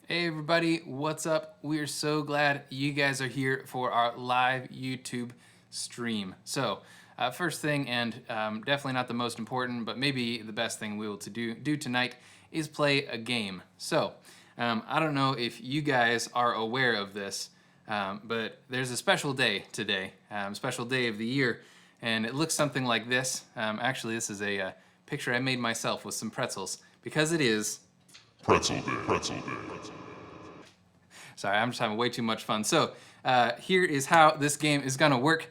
Hey everybody, what's up? We're so glad you guys are here for our live YouTube stream. So, first thing, and definitely not the most important, but maybe the best thing we will do tonight is play a game. So, I don't know if you guys are aware of this, but there's a special day today, special day of the year, and it looks something like this. Actually, this is a picture I made myself with some pretzels, because it is Pretzel Day. Pretzel Day. Sorry, I'm just having way too much fun. So here is how this game is gonna work.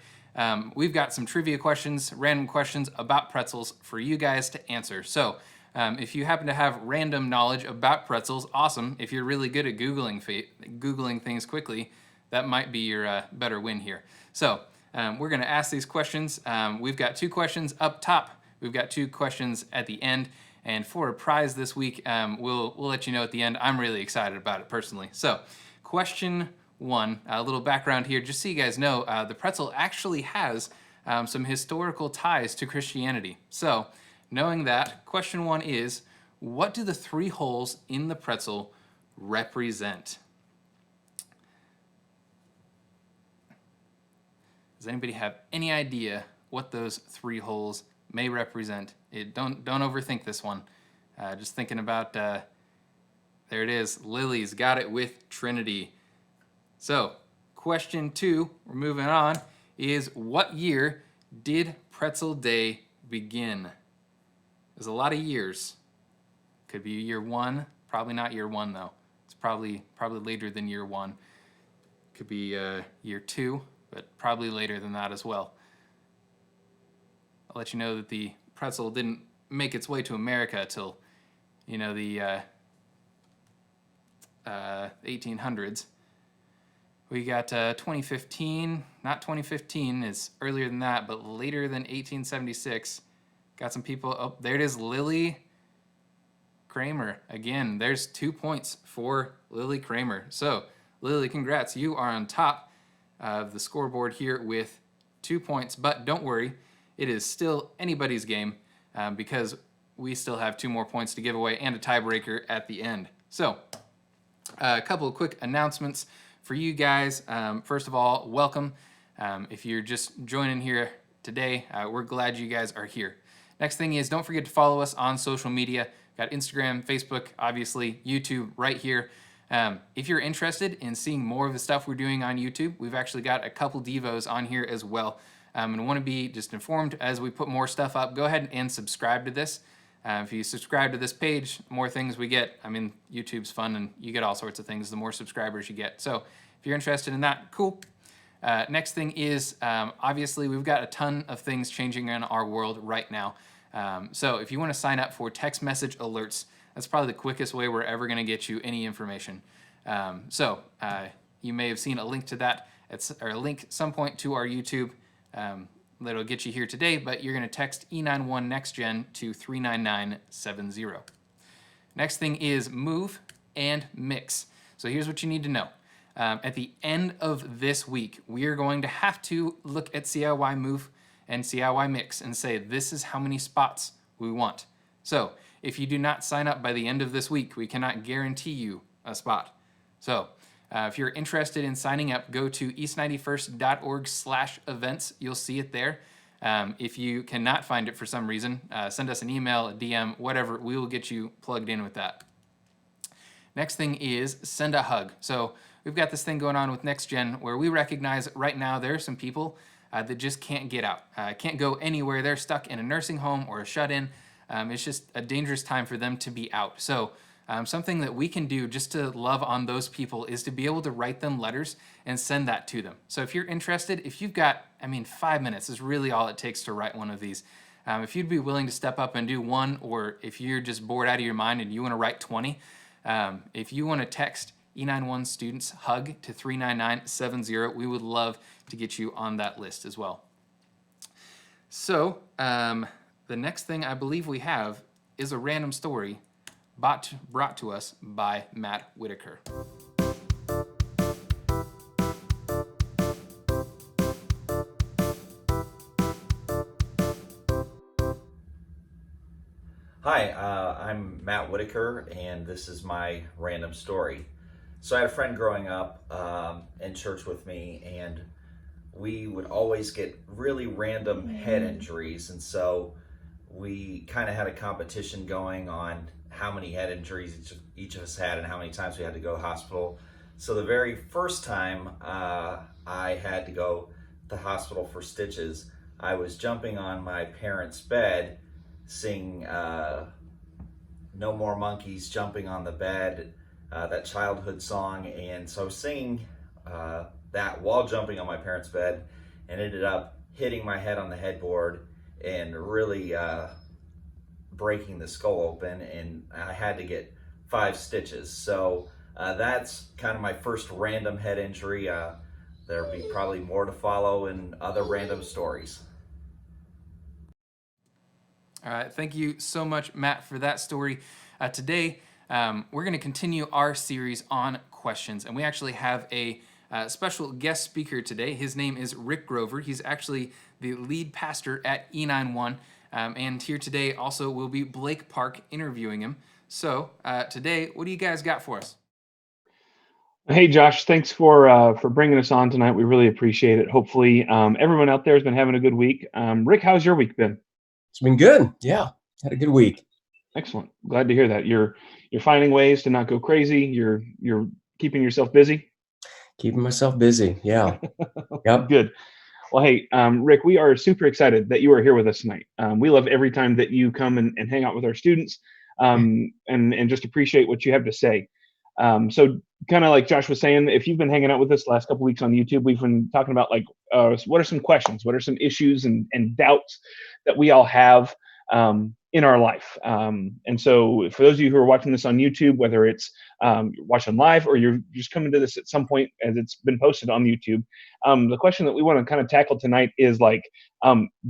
We've got some trivia questions, random questions about pretzels for you guys to answer. So if you happen to have random knowledge about pretzels, awesome. If you're really good at Googling things quickly, that might be your better win here. So we're gonna ask these questions. We've got 2 questions up top. We've got 2 questions at the end. And for a prize this week, we'll let you know at the end. I'm really excited about it personally. So question 1, a little background here, just so you guys know, the pretzel actually has some historical ties to Christianity. So knowing that, question 1 is, what do the 3 holes in the pretzel represent? Does anybody have any idea what those 3 holes may represent? Don't overthink this one. Just thinking about, there it is, Lily's got it with Trinity. So, question 2, we're moving on, is what year did Pretzel Day begin? There's a lot of years. Could be year 1, probably not year 1 though. It's probably later than year 1. Could be year 2, but probably later than that as well. I'll let you know that the pretzel didn't make its way to America till, you know, the 1800s. We got 2015, not 2015, is earlier than that, but later than 1876. Got some people, oh, there it is, Lily Kramer. Again, there's 2 points for Lily Kramer. So, Lily, congrats, you are on top of the scoreboard here with 2 points, but don't worry, it is still anybody's game because we still have 2 more points to give away and a tiebreaker at the end. So, a couple of quick announcements for you guys. First of all, welcome. If you're just joining here today, we're glad you guys are here. Next thing is, don't forget to follow us on social media. Got Instagram, Facebook, obviously, YouTube right here. If you're interested in seeing more of the stuff we're doing on YouTube, we've actually got a couple devos on here as well. And want to be just informed as we put more stuff up. Go ahead and subscribe to this. If you subscribe to this page, the more things we get. I mean, YouTube's fun and you get all sorts of things the more subscribers you get. So if you're interested in that, cool. Next thing is, obviously, we've got a ton of things changing in our world right now. So if you want to sign up for text message alerts, that's probably the quickest way we're ever going to get you any information. You may have seen a link to that, or a link at some point to our YouTube. That'll get you here today, but you're going to text E91 NextGen to 39970. Next thing is move and mix. So here's what you need to know. At the end of this week, we are going to have to look at CIY move and CIY mix and say, this is how many spots we want. So if you do not sign up by the end of this week, we cannot guarantee you a spot. So if you're interested in signing up, go to east91st.org/events. You'll see it there. If you cannot find it for some reason, send us an email, a DM, whatever. We will get you plugged in with that. Next thing is send a hug. So we've got this thing going on with Next Gen where we recognize right now there are some people that just can't get out, can't go anywhere. They're stuck in a nursing home or a shut-in. It's just a dangerous time for them to be out. So something that we can do just to love on those people is to be able to write them letters and send that to them. So if you're interested, if you've got, 5 minutes is really all it takes to write one of these. If you'd be willing to step up and do one, or if you're just bored out of your mind and you want to write 20, if you want to text E91 students hug to 39970, we would love to get you on that list as well. So the next thing I believe we have is a random story brought to us by Matt Whitaker. Hi, I'm Matt Whitaker, and this is my random story. So I had a friend growing up in church with me, and we would always get really random head injuries, and so we kind of had a competition going on how many head injuries each of us had and how many times we had to go to the hospital. So the very first time I had to go to the hospital for stitches, I was jumping on my parents' bed, sing No More Monkeys, Jumping on the Bed, that childhood song. And so I was singing that while jumping on my parents' bed, and ended up hitting my head on the headboard and really breaking the skull open, and I had to get 5 stitches. So that's kind of my first random head injury. There'll be probably more to follow in other random stories. All right, thank you so much, Matt, for that story. Today, we're going to continue our series on questions, and we actually have a special guest speaker today. His name is Rick Grover. He's actually the lead pastor at E91, and here today also will be Blake Park interviewing him. So today, what do you guys got for us? Hey, Josh, thanks for bringing us on tonight. We really appreciate it. Hopefully, everyone out there has been having a good week. Rick, how's your week been? It's been good. Yeah, had a good week. Excellent. Glad to hear that. You're finding ways to not go crazy. You're keeping yourself busy. Keeping myself busy. Yeah. Yep. Good. Well, hey, Rick, we are super excited that you are here with us tonight. We love every time that you come and hang out with our students, and just appreciate what you have to say. So kind of like Josh was saying, if you've been hanging out with us the last couple weeks on YouTube, we've been talking about like, what are some questions? What are some issues and doubts that we all have in our life? And so for those of you who are watching this on YouTube, whether it's watching live or you're just coming to this at some point as it's been posted on YouTube, the question that we want to kind of tackle tonight is like,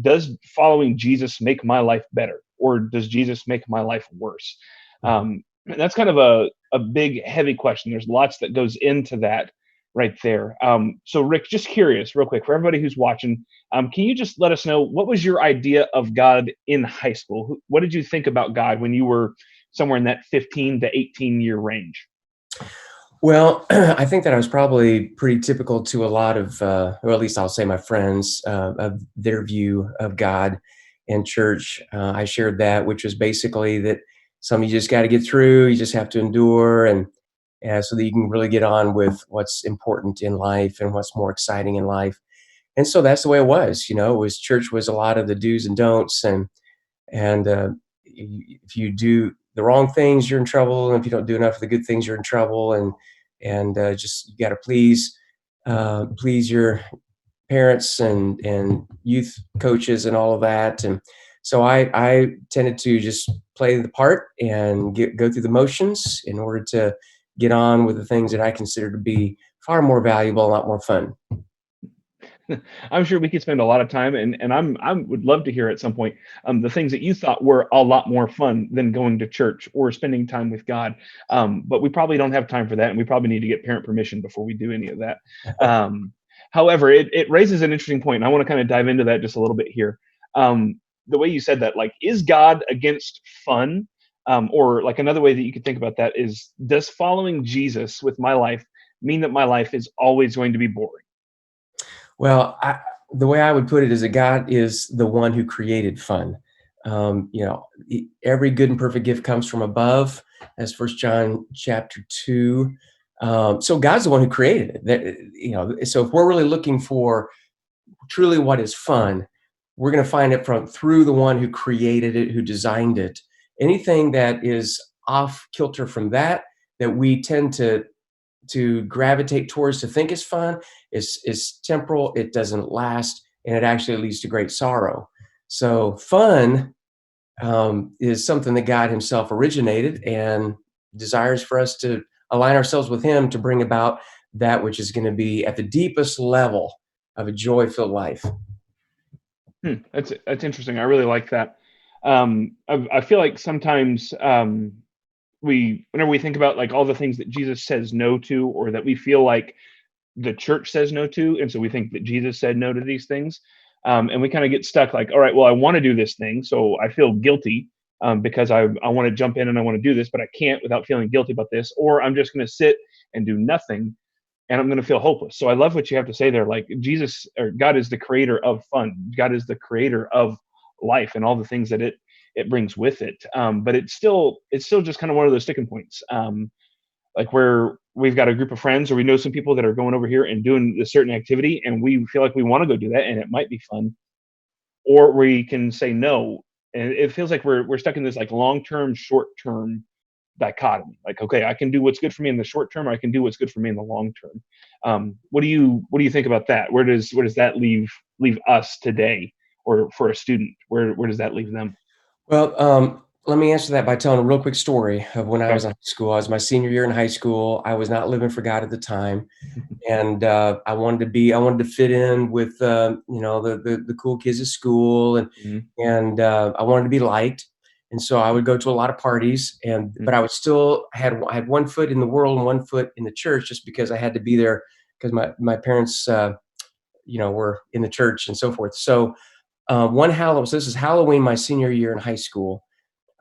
does following Jesus make my life better, or does Jesus make my life worse? And that's kind of a big, heavy question. There's lots that goes into that right there. So Rick, just curious, real quick, for everybody who's watching, can you just let us know, what was your idea of God in high school? What did you think about God when you were somewhere in that 15 to 18 year range? Well, I think that I was probably pretty typical to a lot of, or at least I'll say my friends, of their view of God and church. I shared that, which was basically that you just got to get through, you just have to endure, and so that you can really get on with what's important in life and what's more exciting in life. And so that's the way it was. Church was a lot of the do's and don'ts, and if you do the wrong things, you're in trouble, and if you don't do enough of the good things, you're in trouble, and just you got to please your parents and youth coaches and all of that. And so I tended to just play the part and go through the motions in order to get on with the things that I consider to be far more valuable, a lot more fun. I'm sure we could spend a lot of time, and I would love to hear at some point the things that you thought were a lot more fun than going to church or spending time with God. But we probably don't have time for that, and we probably need to get parent permission before we do any of that. However, it raises an interesting point, and I want to kind of dive into that just a little bit here. The way you said that, like, is God against fun? Or like another way that you could think about that is, does following Jesus with my life mean that my life is always going to be boring? Well, the way I would put it is that God is the one who created fun. Every good and perfect gift comes from above, as First John chapter 2. So God's the one who created it. So if we're really looking for truly what is fun, we're going to find it through the one who created it, who designed it. Anything that is off kilter from that we tend to gravitate towards to think is fun is temporal. It doesn't last, and it actually leads to great sorrow. So fun is something that God himself originated and desires for us to align ourselves with him to bring about that which is going to be at the deepest level of a joy-filled life. That's interesting. I really like that. I feel like sometimes whenever we think about like all the things that Jesus says no to, or that we feel like the church says no to, and so we think that Jesus said no to these things, and we kind of get stuck like, all right, well, I want to do this thing, so I feel guilty because I want to jump in and I want to do this, but I can't without feeling guilty about this, or I'm just going to sit and do nothing, and I'm going to feel hopeless. So I love what you have to say there. Like, Jesus, or God, is the creator of fun. God is the creator of life and all the things that it brings with it. But it's still just kind of one of those sticking points. Like where we've got a group of friends, or we know some people that are going over here and doing this certain activity, and we feel like we want to go do that, and it might be fun, or we can say no, and it feels like we're stuck in this like long-term, short-term dichotomy. Like, okay, I can do what's good for me in the short term, or I can do what's good for me in the long term. What do you think about that? Where does that leave us today, or for a student? Where does that leave them? Well, let me answer that by telling a real quick story of when I was Okay. in high school. I was my senior year in high school. I was not living for God at the time, and I wanted to fit in with the cool kids at school, Mhm. and I wanted to be liked, and so I would go to a lot of parties, but I would still I had one foot in the world and one foot in the church, just because I had to be there because my parents were in the church and so forth. So this is Halloween, my senior year in high school.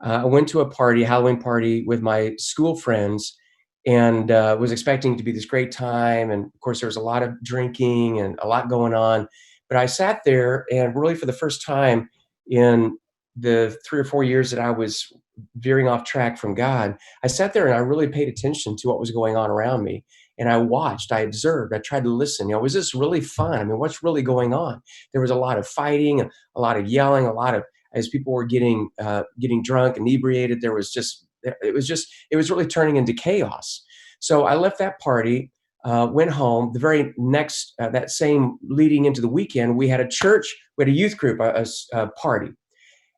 I went to a Halloween party with my school friends, and was expecting to be this great time. And of course, there was a lot of drinking and a lot going on. But I sat there, and really for the first time in the 3 or 4 years that I was veering off track from God, I sat there and I really paid attention to what was going on around me. And I watched, I observed, I tried to listen. Was this really fun? I mean, what's really going on? There was a lot of fighting, a lot of yelling, as people were getting drunk, inebriated. It was really turning into chaos. So I left that party, went home. The very next, that same leading into the weekend, we had a youth group, a party.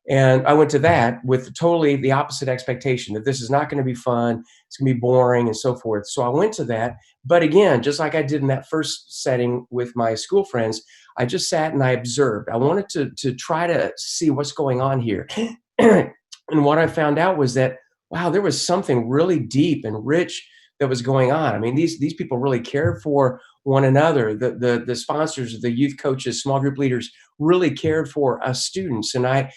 And I went to that with totally the opposite expectation, that this is not going to be fun. It's going to be boring and so forth. So I went to that. But again, just like I did in that first setting with my school friends, I just sat and I observed. I wanted to try to see what's going on here. And what I found out was that, wow, there was something really deep and rich that was going on. I mean, these people really cared for one another. The sponsors, the youth coaches, small group leaders really cared for us students. And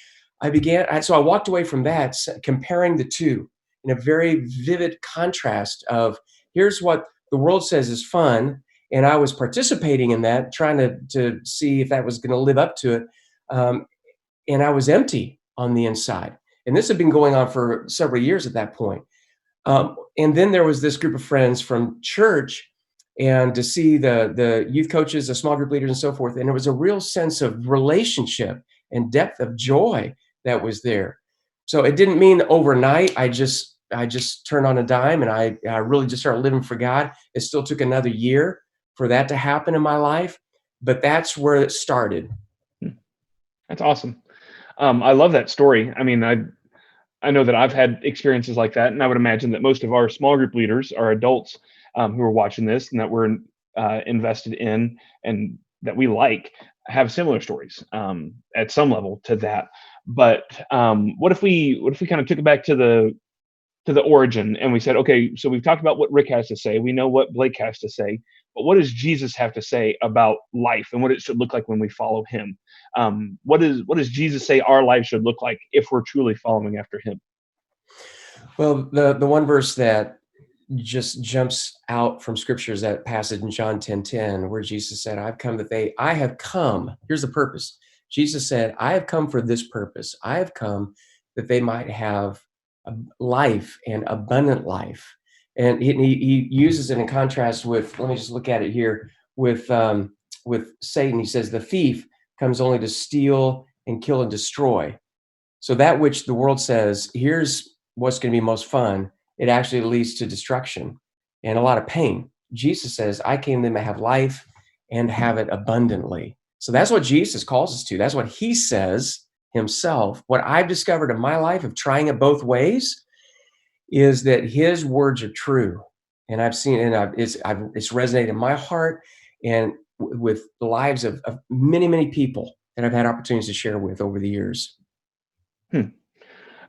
so I walked away from that comparing the two in a very vivid contrast of, here's what the world says is fun, and I was participating in that, trying to see if that was going to live up to it, and I was empty on the inside. And this had been going on for several years at that point. And then there was this group of friends from church, and to see the youth coaches, the small group leaders, and so forth, and it was a real sense of relationship and depth of joy that was there. So it didn't mean overnight I just turned on a dime and I really just started living for God. It still took another year for that to happen in my life, but that's where it started. That's awesome. I love that story. I mean, I know that I've had experiences like that, and I would imagine that most of our small group leaders are adults who are watching this and that we're invested in. And that we like have similar stories at some level to that. But what if we kind of took it back to the origin and we said, okay, so we've talked about what Rick has to say, we know what Blake has to say, but what does Jesus have to say about life and what it should look like when we follow him? What does Jesus say our lives should look like if we're truly following after him? Well, the one verse that just jumps out from scripture is that passage in John 10:10, where Jesus said, I have come. Here's the purpose. Jesus said, I have come for this purpose. I have come that they might have a life and abundant life. And he uses it in contrast with, let me just look at it here, with Satan. He says, the thief comes only to steal and kill and destroy. So that which the world says, here's what's going to be most fun, it actually leads to destruction and a lot of pain. Jesus says, I came that they may have life and have it abundantly. So that's what Jesus calls us to. That's what he says himself. What I've discovered in my life of trying it both ways is that his words are true. And I've seen, and it's resonated in my heart and with the lives of many, many people that I've had opportunities to share with over the years.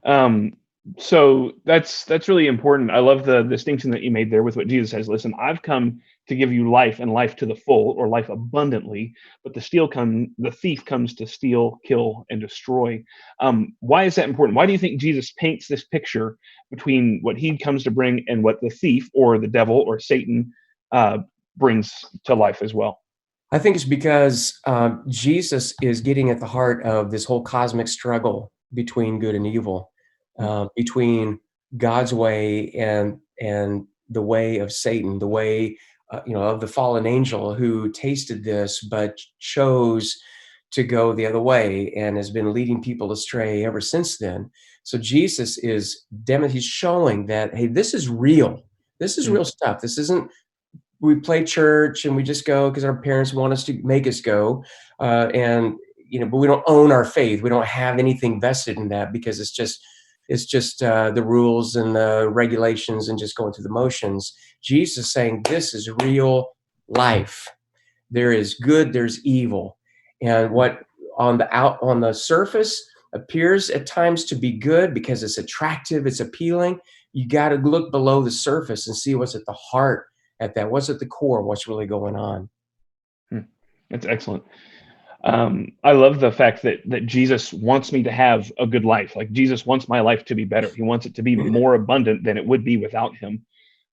Um, so that's really important. I love the distinction that you made there with what Jesus says. Listen, I've come to give you life and life to the full, or life abundantly. But the thief comes to steal, kill, and destroy. Why is that important? Why do you think Jesus paints this picture between what he comes to bring and what the thief or the devil or Satan brings to life as well? I think it's because Jesus is getting at the heart of this whole cosmic struggle between good and evil, between God's way and the way of Satan, the way of the fallen angel who tasted this but chose to go the other way and has been leading people astray ever since then. So Jesus is he's showing that, hey, this is real. This is real stuff. This isn't we play church and we just go because our parents want us to make us go, but we don't own our faith. We don't have anything vested in that because it's just the rules and the regulations and just going through the motions. Jesus is saying this is real life. There is good, there's evil, and what on the surface appears at times to be good because it's attractive, it's appealing. You got to look below the surface and see what's at the heart. What's at the core, what's really going on. That's excellent. I love the fact that Jesus wants me to have a good life. Like Jesus wants my life to be better. He wants it to be more abundant than it would be without him.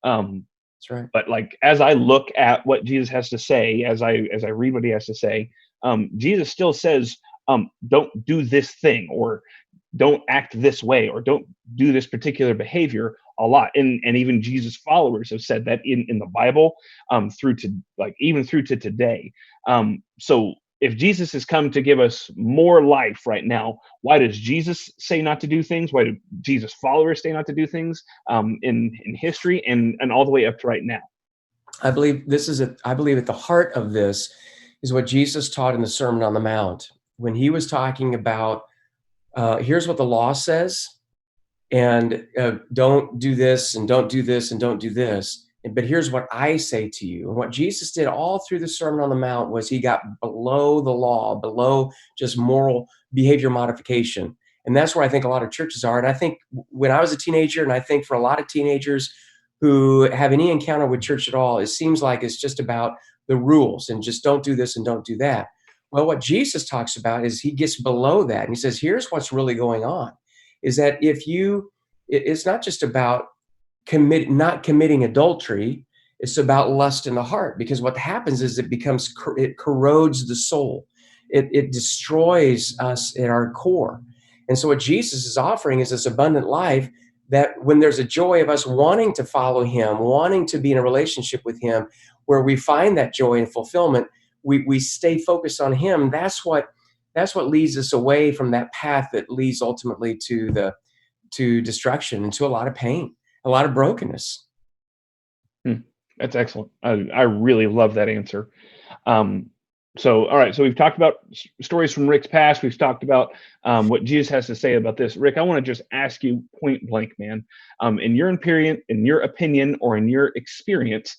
That's right. But like as I look at what Jesus has to say, as I read what he has to say, Jesus still says, don't do this thing, or don't act this way, or don't do this particular behavior a lot. And even Jesus followers have said that in the Bible, through to today. So if Jesus has come to give us more life right now, why does Jesus say not to do things? Why do Jesus followers say not to do things in history and all the way up to right now? I believe at the heart of this is what Jesus taught in the Sermon on the Mount when he was talking about here's what the law says, and don't do this and don't do this and don't do this. But here's what I say to you. And what Jesus did all through the Sermon on the Mount was he got below the law, below just moral behavior modification. And that's where I think a lot of churches are. And I think when I was a teenager, and I think for a lot of teenagers who have any encounter with church at all, it seems like it's just about the rules and just don't do this and don't do that. Well, what Jesus talks about is he gets below that. And he says, here's what's really going on, is that it's not just about not committing adultery, it's about lust in the heart. Because what happens is it corrodes the soul. It destroys us at our core. And so what Jesus is offering is this abundant life that when there's a joy of us wanting to follow him, wanting to be in a relationship with him, where we find that joy and fulfillment, we stay focused on him. That's what leads us away from that path that leads ultimately to destruction and to a lot of pain, a lot of brokenness. That's excellent. I really love that answer. So, all right. So we've talked about stories from Rick's past. We've talked about what Jesus has to say about this. Rick, I want to just ask you point blank, man. In your opinion, or in your experience,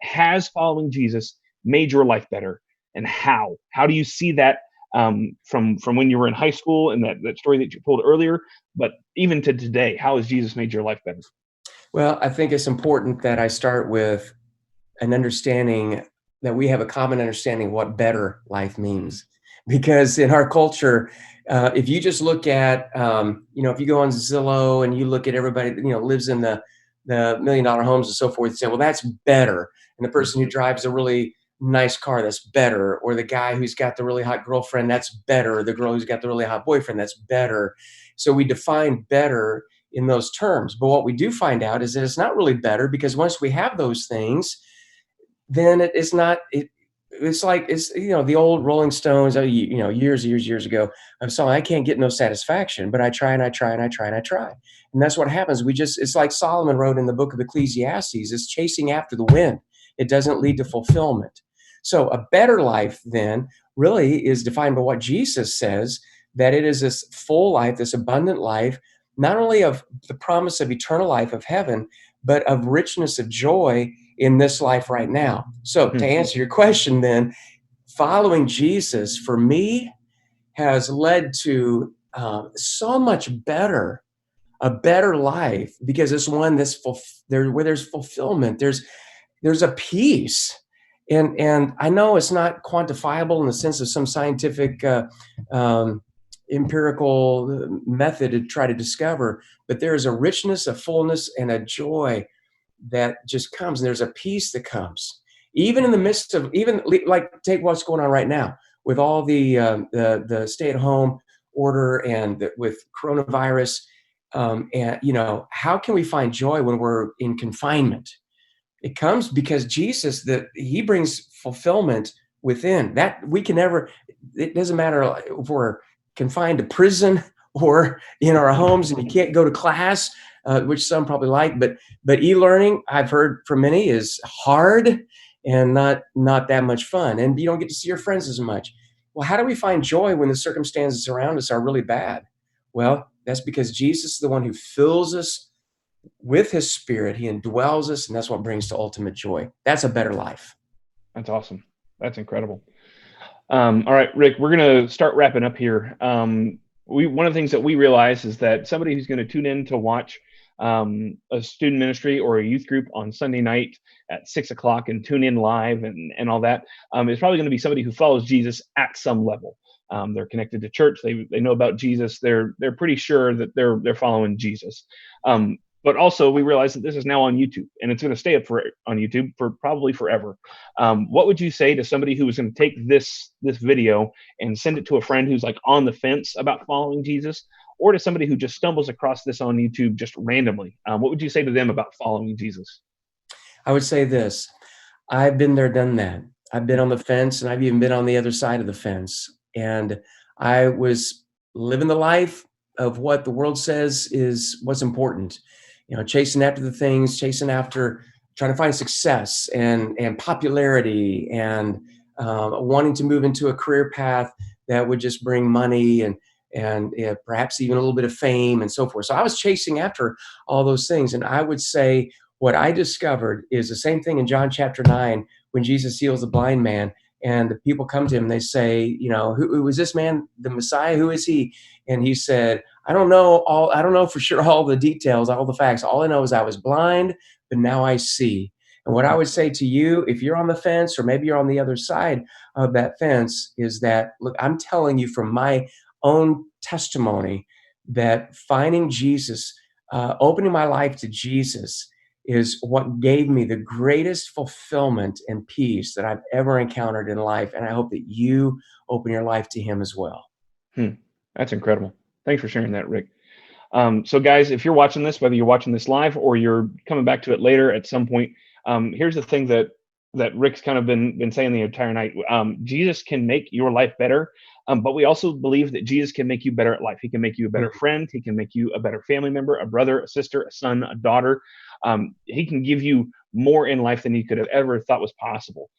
has following Jesus made your life better? and how? How do you see that from when you were in high school and that story that you told earlier, but even to today? How has Jesus made your life better? Well, I think it's important that I start with an understanding that we have a common understanding of what better life means. Because in our culture, if you just look at, if you go on Zillow and you look at everybody that, lives in the $1 million homes and so forth, and say, well, that's better. And the person who drives a really nice car, that's better. Or the guy who's got the really hot girlfriend, that's better. Or the girl who's got the really hot boyfriend, that's better. So we define better in those terms. But what we do find out is that it's not really better, because once we have those things, then it is not it's like the old Rolling Stones, years ago, I'm sorry, I can't get no satisfaction, but I try and I try and I try and I try. And that's what happens. It's like Solomon wrote in the book of Ecclesiastes, it's chasing after the wind. It doesn't lead to fulfillment. So a better life then really is defined by what Jesus says, that it is this full life, this abundant life, not only of the promise of eternal life of heaven, but of richness of joy in this life right now. So to answer your question then, following Jesus for me has led to so much better, a better life, because it's one that's where there's fulfillment, there's a peace. And I know it's not quantifiable in the sense of some scientific empirical method to try to discover, but there is a richness, a fullness, and a joy that just comes, and there's a peace that comes even in the midst of, even like, take what's going on right now with all the stay-at-home order and with coronavirus, and how can we find joy when we're in confinement? It comes because Jesus, that he brings fulfillment within that. We can never, it doesn't matter if we're confined to prison or in our homes and you can't go to class, which some probably like, but e-learning, I've heard from many, is hard and not that much fun, and you don't get to see your friends as much. Well, how do we find joy when the circumstances around us are really bad? Well, that's because Jesus is the one who fills us with his spirit. He indwells us, and that's what brings to ultimate joy. That's a better life. That's awesome. That's incredible. All right, Rick, we're going to start wrapping up here. One of the things that we realize is that somebody who's going to tune in to watch a student ministry or a youth group on Sunday night at 6 o'clock and tune in live and all that is probably going to be somebody who follows Jesus at some level. They're connected to church. They know about Jesus. They're pretty sure that they're following Jesus. But also, we realize that this is now on YouTube, and it's going to stay up on YouTube for probably forever. What would you say to somebody who was going to take this video and send it to a friend who's like on the fence about following Jesus, or to somebody who just stumbles across this on YouTube just randomly? What would you say to them about following Jesus? I would say this. I've been there, done that. I've been on the fence, and I've even been on the other side of the fence. And I was living the life of what the world says is what's important. Chasing after the things, chasing after trying to find success and popularity, and wanting to move into a career path that would just bring money and perhaps even a little bit of fame and so forth. So I was chasing after all those things. And I would say what I discovered is the same thing in John chapter 9, when Jesus heals the blind man. And the people come to him, they say, who is this man, the Messiah? Who is he? And he said, I don't know for sure all the details, all the facts. All I know is I was blind, but now I see. And what I would say to you, if you're on the fence, or maybe you're on the other side of that fence, is that, look, I'm telling you from my own testimony that finding Jesus, opening my life to Jesus, is what gave me the greatest fulfillment and peace that I've ever encountered in life. And I hope that you open your life to him as well. That's incredible. Thanks for sharing that, Rick. So guys, if you're watching this, whether you're watching this live or you're coming back to it later at some point, here's the thing that Rick's kind of been saying the entire night. Jesus can make your life better, but we also believe that Jesus can make you better at life. He can make you a better friend. He can make you a better family member, a brother, a sister, a son, a daughter. He can give you more in life than you could have ever thought was possible.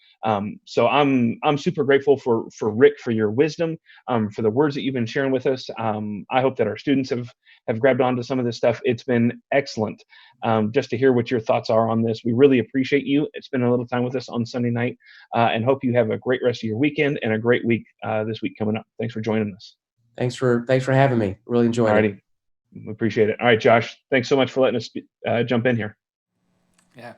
So I'm super grateful for Rick, for your wisdom, for the words that you've been sharing with us. I hope that our students have grabbed onto some of this stuff. It's been excellent just to hear what your thoughts are on this. We really appreciate you spending a little time with us on Sunday night, and hope you have a great rest of your weekend and a great week this week coming up. Thanks for joining us. Thanks for having me. Really enjoyed it. Alrighty. We appreciate it. All right, Josh, thanks so much for letting us jump in here. Yeah.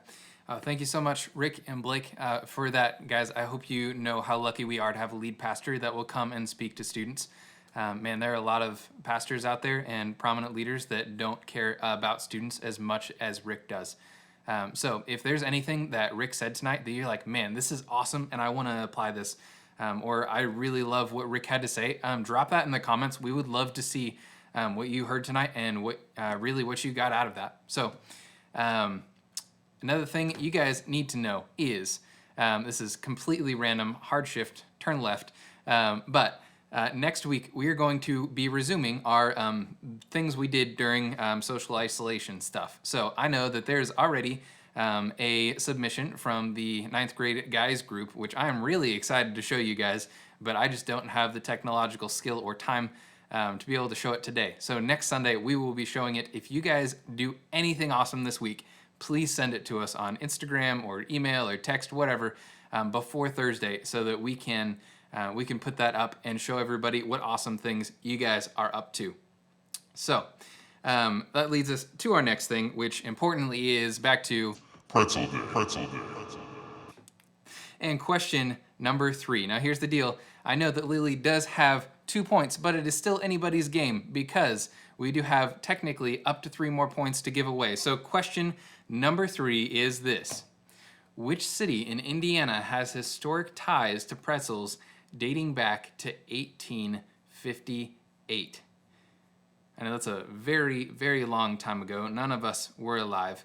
Thank you so much, Rick and Blake, for that. Guys, I hope you know how lucky we are to have a lead pastor that will come and speak to students. Man, there are a lot of pastors out there and prominent leaders that don't care about students as much as Rick does. So if there's anything that Rick said tonight that you're like, man, this is awesome and I want to apply this, or I really love what Rick had to say, drop that in the comments. We would love to see what you heard tonight and what you got out of that. So another thing you guys need to know is, this is completely random, hard shift, turn left, but next week we are going to be resuming our things we did during social isolation stuff. So I know that there's already a submission from the 9th grade guys group, which I am really excited to show you guys, but I just don't have the technological skill or time to be able to show it today. So next Sunday we will be showing it. If you guys do anything awesome this week, please send it to us on Instagram or email or text, whatever, before Thursday, so that we can put that up and show everybody what awesome things you guys are up to. So that leads us to our next thing, which importantly is back to Pretzel Day. Pretzel Day. and question number 3. Now here's the deal. I know that Lily does have 2 points, but it is still anybody's game because we do have technically up to 3 more points to give away. So question number 3 is this. Which city in Indiana has historic ties to pretzels dating back to 1858? I know that's a very, very long time ago. None of us were alive.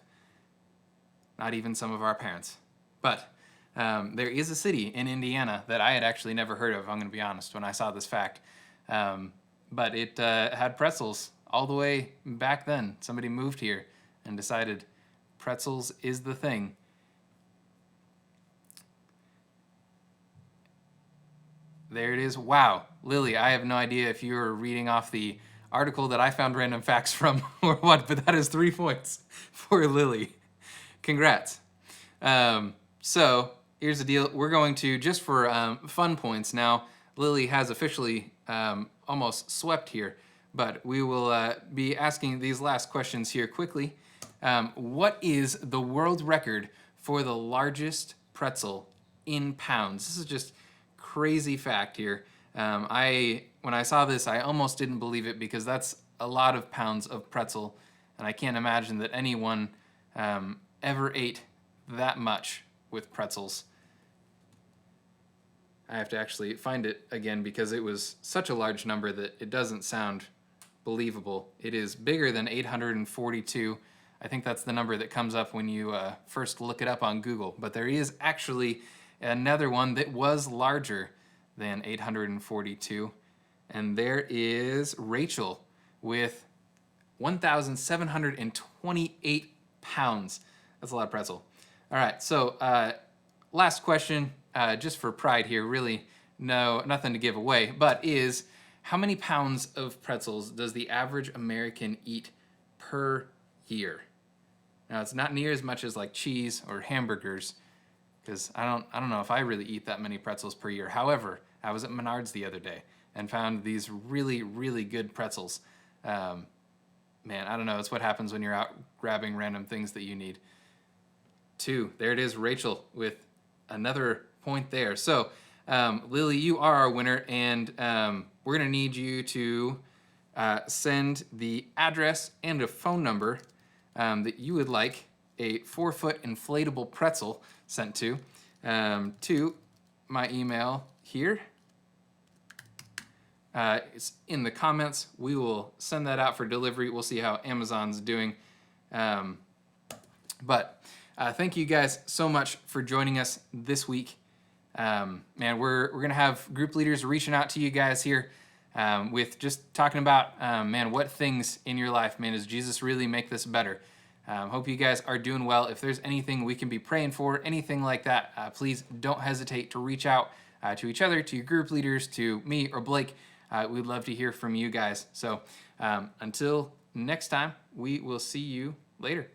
Not even some of our parents. But there is a city in Indiana that I had actually never heard of, I'm going to be honest, when I saw this fact. But it had pretzels all the way back then. Somebody moved here and decided pretzels is the thing. There it is. Wow. Lily, I have no idea if you were reading off the article that I found random facts from or what, but that is 3 points for Lily. Congrats. So here's the deal. We're going to, just for fun points now, Lily has officially almost swept here, but we will be asking these last questions here quickly. What is the world record for the largest pretzel in pounds? This is just crazy fact here. When I saw this, I almost didn't believe it because that's a lot of pounds of pretzel, and I can't imagine that anyone ever ate that much with pretzels. I have to actually find it again because it was such a large number that it doesn't sound believable. It is bigger than 842. I think that's the number that comes up when you first look it up on Google, but there is actually another one that was larger than 842, and there is Rachel with 1,728 pounds. That's a lot of pretzel. All right, so last question, just for pride here, really nothing to give away, but is how many pounds of pretzels does the average American eat per year? Now, it's not near as much as like cheese or hamburgers, because I don't know if I really eat that many pretzels per year. However, I was at Menards the other day and found these really, really good pretzels. Man, I don't know. It's what happens when you're out grabbing random things that you need. 2. There it is, Rachel, with another point there. So, Lily, you are our winner, and we're going to need you to send the address and a phone number that you would like a 4-foot inflatable pretzel sent to my email here. It's in the comments. We will send that out for delivery. We'll see how Amazon's doing. But thank you guys so much for joining us this week. Man, we're going to have group leaders reaching out to you guys here with just talking about, man, what things in your life, man, does Jesus really make this better? Hope you guys are doing well. If there's anything we can be praying for, anything like that, please don't hesitate to reach out to each other, to your group leaders, to me or Blake. We'd love to hear from you guys. So until next time we will see you later.